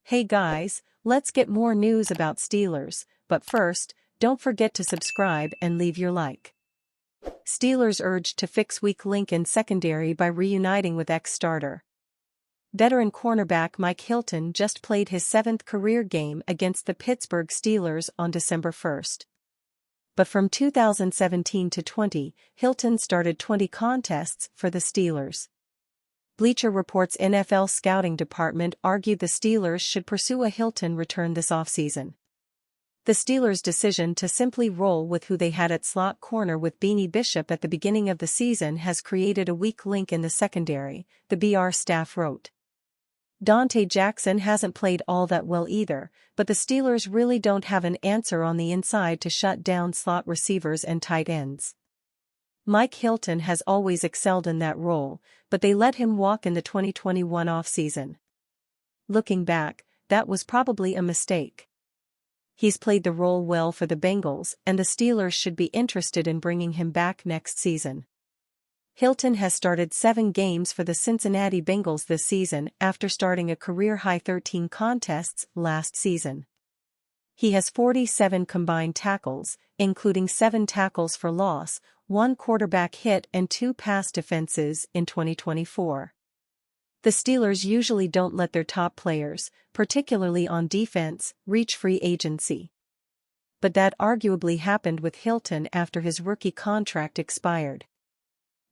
Hey guys, let's get more news about Steelers, but first, don't forget to subscribe and leave your like. Steelers urged to fix weak link in secondary by reuniting with ex-starter. Veteran cornerback Mike Hilton just played his 7th career game against the Pittsburgh Steelers on December 1st. But from 2017 to 20, Hilton started 20 contests for the Steelers. Bleacher Report's NFL scouting department argued the Steelers should pursue a Hilton return this offseason. The Steelers' decision to simply roll with who they had at slot corner with Beanie Bishop at the beginning of the season has created a weak link in the secondary, the BR staff wrote. Dante Jackson hasn't played all that well either, but the Steelers really don't have an answer on the inside to shut down slot receivers and tight ends. Mike Hilton has always excelled in that role, but they let him walk in the 2021 offseason. Looking back, that was probably a mistake. He's played the role well for the Bengals, and the Steelers should be interested in bringing him back next season. Hilton has started 7 games for the Cincinnati Bengals this season after starting a career-high 13 contests last season. He has 47 combined tackles, including 7 tackles for loss, 1 quarterback hit and 2 pass defenses in 2024. The Steelers usually don't let their top players, particularly on defense, reach free agency. But that arguably happened with Hilton after his rookie contract expired.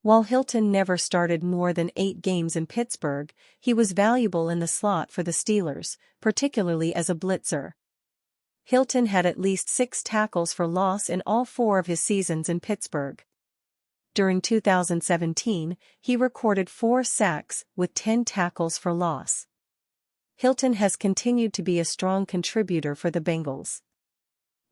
While Hilton never started more than 8 games in Pittsburgh, he was valuable in the slot for the Steelers, particularly as a blitzer. Hilton had at least 6 tackles for loss in all 4 of his seasons in Pittsburgh. During 2017, he recorded 4 sacks with 10 tackles for loss. Hilton has continued to be a strong contributor for the Bengals.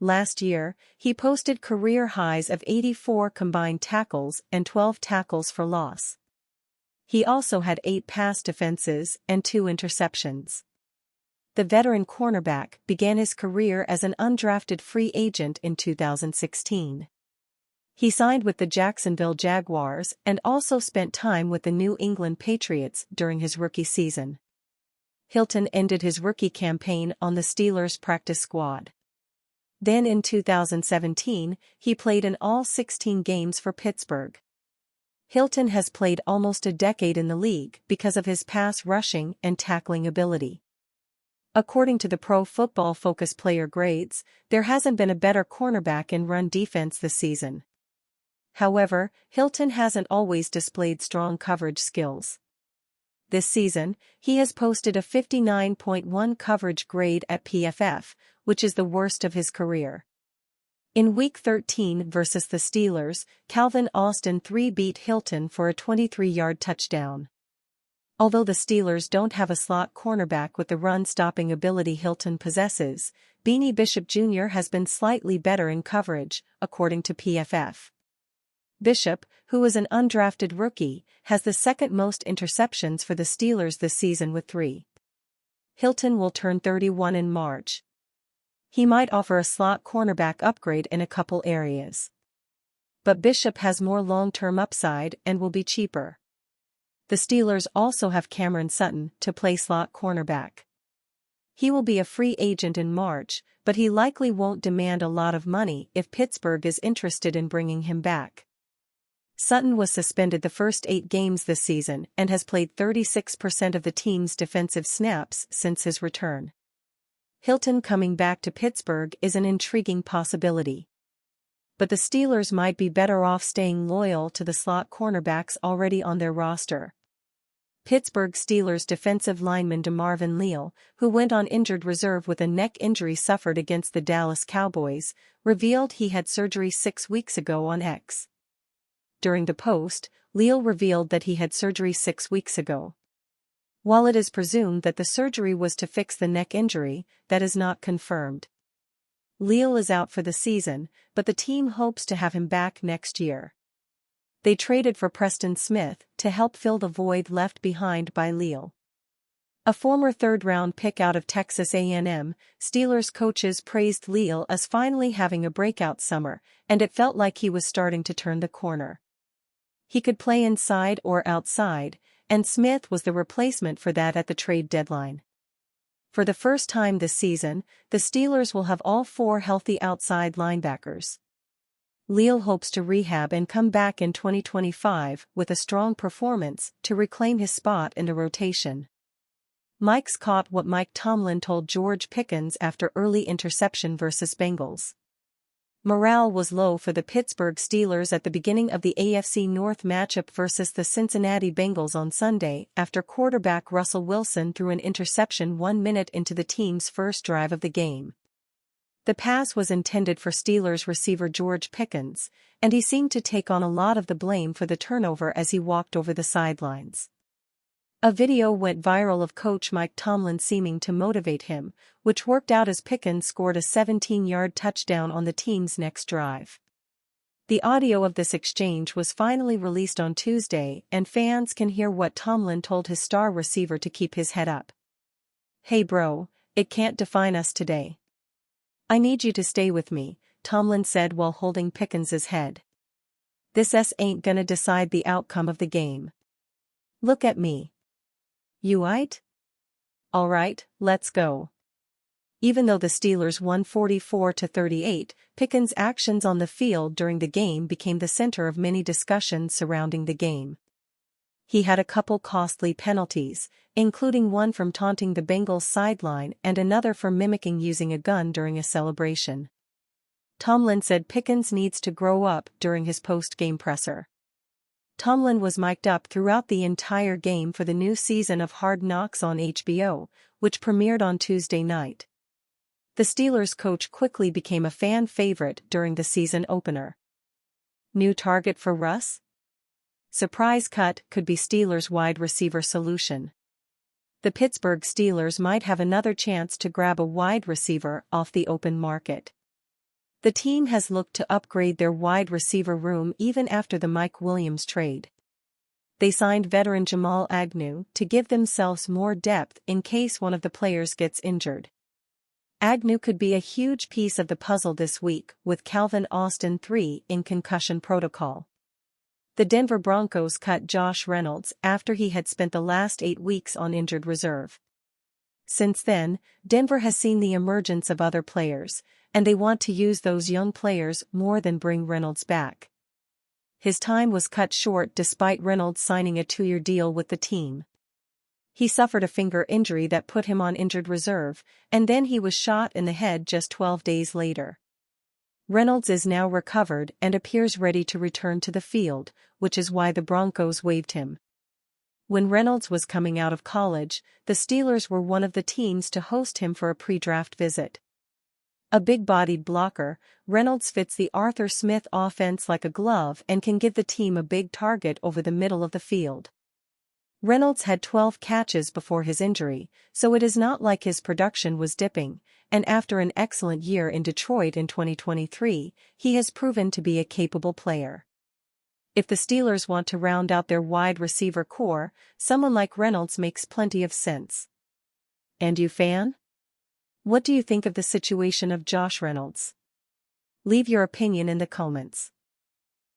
Last year, he posted career highs of 84 combined tackles and 12 tackles for loss. He also had 8 pass defenses and 2 interceptions. The veteran cornerback began his career as an undrafted free agent in 2016. He signed with the Jacksonville Jaguars and also spent time with the New England Patriots during his rookie season. Hilton ended his rookie campaign on the Steelers' practice squad. Then in 2017, he played in all 16 games for Pittsburgh. Hilton has played almost a decade in the league because of his pass rushing and tackling ability. According to the Pro Football Focus player grades, there hasn't been a better cornerback in run defense this season. However, Hilton hasn't always displayed strong coverage skills. This season, he has posted a 59.1 coverage grade at PFF, which is the worst of his career. In Week 13 versus the Steelers, Calvin Austin 3-beat Hilton for a 23-yard touchdown. Although the Steelers don't have a slot cornerback with the run-stopping ability Hilton possesses, Beanie Bishop Jr. has been slightly better in coverage, according to PFF. Bishop, who is an undrafted rookie, has the second most interceptions for the Steelers this season with 3. Hilton will turn 31 in March. He might offer a slot cornerback upgrade in a couple areas. But Bishop has more long-term upside and will be cheaper. The Steelers also have Cameron Sutton to play slot cornerback. He will be a free agent in March, but he likely won't demand a lot of money if Pittsburgh is interested in bringing him back. Sutton was suspended the first 8 games this season and has played 36% of the team's defensive snaps since his return. Hilton coming back to Pittsburgh is an intriguing possibility. But the Steelers might be better off staying loyal to the slot cornerbacks already on their roster. Pittsburgh Steelers defensive lineman DeMarvin Leal, who went on injured reserve with a neck injury suffered against the Dallas Cowboys, revealed he had surgery 6 weeks ago on X. During the post, Leal revealed that he had surgery 6 weeks ago. While it is presumed that the surgery was to fix the neck injury, that is not confirmed. Leal is out for the season, but the team hopes to have him back next year. They traded for Preston Smith to help fill the void left behind by Leal. A former 3rd-round pick out of Texas A&M, Steelers coaches praised Leal as finally having a breakout summer, and it felt like he was starting to turn the corner. He could play inside or outside, and Smith was the replacement for that at the trade deadline. For the first time this season, the Steelers will have all four healthy outside linebackers. Leal hopes to rehab and come back in 2025 with a strong performance to reclaim his spot in the rotation. Mike's caught what Mike Tomlin told George Pickens after early interception versus Bengals. Morale was low for the Pittsburgh Steelers at the beginning of the AFC North matchup versus the Cincinnati Bengals on Sunday after quarterback Russell Wilson threw an interception 1 minute into the team's first drive of the game. The pass was intended for Steelers receiver George Pickens, and he seemed to take on a lot of the blame for the turnover as he walked over the sidelines. A video went viral of coach Mike Tomlin seeming to motivate him, which worked out as Pickens scored a 17-yard touchdown on the team's next drive. The audio of this exchange was finally released on Tuesday, and fans can hear what Tomlin told his star receiver to keep his head up. "Hey bro, it can't define us today. I need you to stay with me," Tomlin said while holding Pickens's head. "This ain't gonna decide the outcome of the game. Look at me. You aight? Alright, let's go." Even though the Steelers won 44-38, Pickens' actions on the field during the game became the center of many discussions surrounding the game. He had a couple costly penalties, including one from taunting the Bengals sideline and another for mimicking using a gun during a celebration. Tomlin said Pickens needs to grow up during his post-game presser. Tomlin was mic'd up throughout the entire game for the new season of Hard Knocks on HBO, which premiered on Tuesday night. The Steelers coach quickly became a fan favorite during the season opener. New target for Russ? Surprise cut could be Steelers' wide receiver solution. The Pittsburgh Steelers might have another chance to grab a wide receiver off the open market. The team has looked to upgrade their wide receiver room even after the Mike Williams trade. They signed veteran Jamal Agnew to give themselves more depth in case one of the players gets injured. Agnew could be a huge piece of the puzzle this week with Calvin Austin III in concussion protocol. The Denver Broncos cut Josh Reynolds after he had spent the last 8 weeks on injured reserve. Since then, Denver has seen the emergence of other players, and they want to use those young players more than bring Reynolds back. His time was cut short despite Reynolds signing a 2-year deal with the team. He suffered a finger injury that put him on injured reserve, and then he was shot in the head just 12 days later. Reynolds is now recovered and appears ready to return to the field, which is why the Broncos waived him. When Reynolds was coming out of college, the Steelers were one of the teams to host him for a pre-draft visit. A big-bodied blocker, Reynolds fits the Arthur Smith offense like a glove and can give the team a big target over the middle of the field. Reynolds had 12 catches before his injury, so it is not like his production was dipping, and after an excellent year in Detroit in 2023, he has proven to be a capable player. If the Steelers want to round out their wide receiver core, someone like Reynolds makes plenty of sense. And you fan? What do you think of the situation of Josh Reynolds? Leave your opinion in the comments.